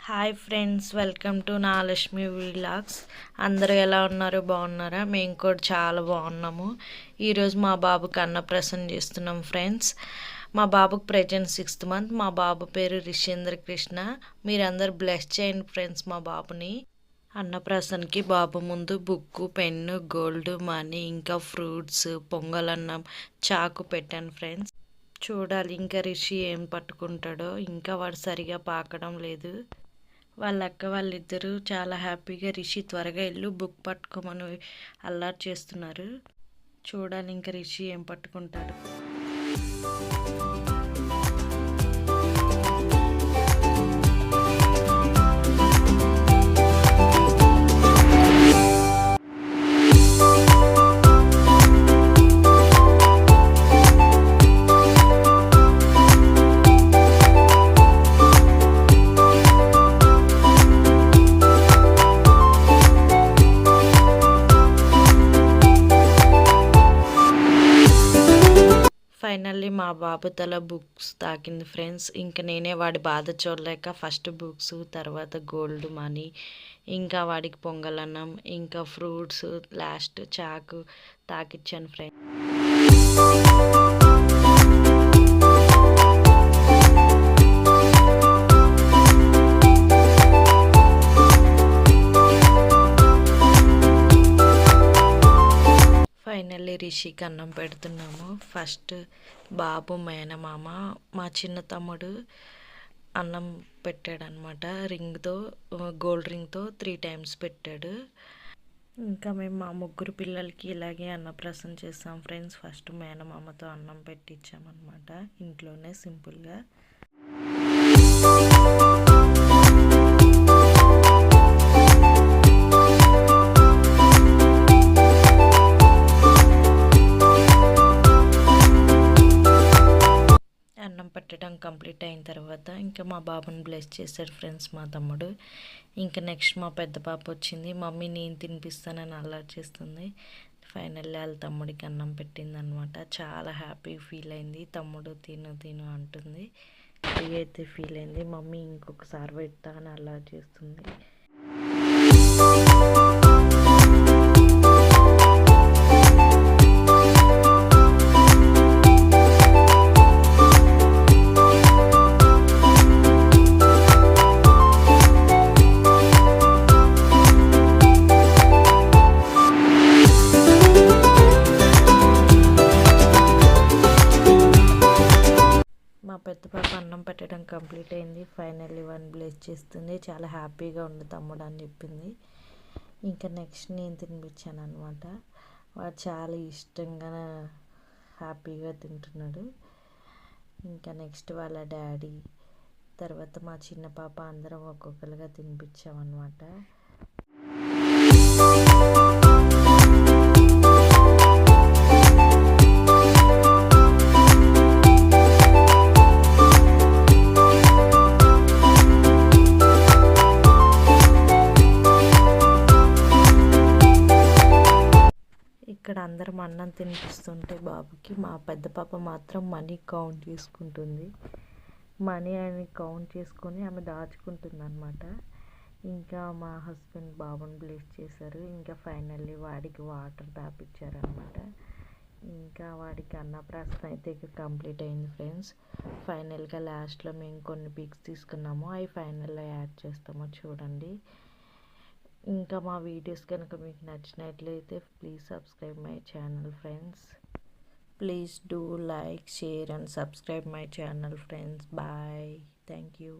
Hi friends, welcome to నాలక్ష్మి vlogs. అందరూ ఎలా ఉన్నారు? బాగున్నారా? మేము కూడా చాలా బాగున్నాము. ఈరోజు మా బాబుకి అన్నప్రాసన చేస్తున్నాం ఫ్రెండ్స్. మా బాబుకి ప్రెజెంట్ 6th మంత్. మా బాబు పేరు రిషేంద్ర కృష్ణ. మీరందరూ బ్లెస్ చేయండి ఫ్రెండ్స్ మా బాబుని. అన్నప్రాసనకి బాబు ముందు బుక్కు, పెన్ను, గోల్డ్, మనీ, ఇంకా ఫ్రూట్స్, పొంగలన్నం, చాకు పెట్టాను ఫ్రెండ్స్. చూడాలి ఇంకా రిషి ఏం పట్టుకుంటాడో. ఇంకా వాడు సరిగా పాకడం లేదు. వాళ్ళ అక్క వాళ్ళిద్దరూ చాలా హ్యాపీగా రిషి త్వరగా ఇల్లు బుక్ పట్టుకోమని అల్లరి చేస్తున్నారు. చూడాలి ఇంకా రిషి ఏం పట్టుకుంటాడు. ఫైనల్లీ మా బాబు తల బుక్స్ తాకింది ఫ్రెండ్స్. ఇంకా నేనే వాడి బాధ చూడలేక ఫస్ట్ బుక్స్, తర్వాత గోల్డ్, మనీ, ఇంకా వాడికి పొంగలన్నం, ఇంకా ఫ్రూట్స్, లాస్ట్ చాకు తాకిచ్చాను ఫ్రెండ్స్. ఫైనల్లీ రిషికి అన్నం పెడుతున్నాము. ఫస్ట్ బాబు, మేనమామ, మా చిన్న తమ్ముడు అన్నం పెట్టాడనమాట. రింగ్తో, గోల్డ్ రింగ్తో 3 times పెట్టాడు. ఇంకా మేము మా ముగ్గురు పిల్లలకి ఇలాగే అన్నప్రాసన చేస్తాం ఫ్రెండ్స్. ఫస్ట్ మేనమామతో అన్నం పెట్టించామన్నమాట ఇంట్లోనే సింపుల్గా. అన్నం పెట్టడం కంప్లీట్ అయిన తర్వాత ఇంకా మా బాబుని బ్లెస్ చేశాడు ఫ్రెండ్స్ మా తమ్ముడు. ఇంకా నెక్స్ట్ మా పెద్ద పాప వచ్చింది. మమ్మీ నేను తినిపిస్తానని అల్లరి చేస్తుంది. ఫైనల్లీ వాళ్ళ తమ్ముడికి అన్నం పెట్టింది అనమాట. చాలా హ్యాపీ ఫీల్ అయింది. తమ్ముడు తిను తిను అంటుంది. ఫ్రీ అయితే ఫీల్ అయింది. మమ్మీ ఇంకొకసారి పెడతా అని అల్లరి చేస్తుంది. మా పెద్ద పాప అన్నం పెట్టడం కంప్లీట్ అయింది. ఫైనల్లీ వన్ బ్లెస్ చేస్తుంది. చాలా హ్యాపీగా ఉండు తమ్ముడు అని చెప్పింది. ఇంకా నెక్స్ట్ నేను తినిపించాను అనమాట. వాడు చాలా ఇష్టంగా హ్యాపీగా తింటున్నాడు. ఇంకా నెక్స్ట్ వాళ్ళ డాడీ, తర్వాత మా చిన్న పాప అందరం ఒక్కొక్కరుగా తినిపించామన్నమాట. ఇక్కడ అందరం అన్నం తినిపిస్తుంటే బాబుకి మా పెద్ద పాప మాత్రం మనీ కౌంట్ చేసుకుంటుంది. మనీ అని కౌంట్ చేసుకొని ఆమె దాచుకుంటుంది అనమాట. ఇంకా మా హస్బెండ్ బాబుని బ్లెస్ చేశారు. ఇంకా ఫైనల్లీ వాడికి వాటర్ తాపించారనమాట. ఇంకా వాడికి అన్నప్రాసన అయితే కంప్లీట్ అయింది ఫ్రెండ్స్. ఫైనల్గా లాస్ట్లో మేము కొన్ని పిక్స్ తీసుకున్నాము. అవి ఫైనల్లో యాడ్ చేస్తాము చూడండి. ఇంకా మా వీడియోస్ కనుక మీకు నచ్చినట్లయితే please subscribe my channel friends. Please do like, share and subscribe my channel friends. Bye. Thank you.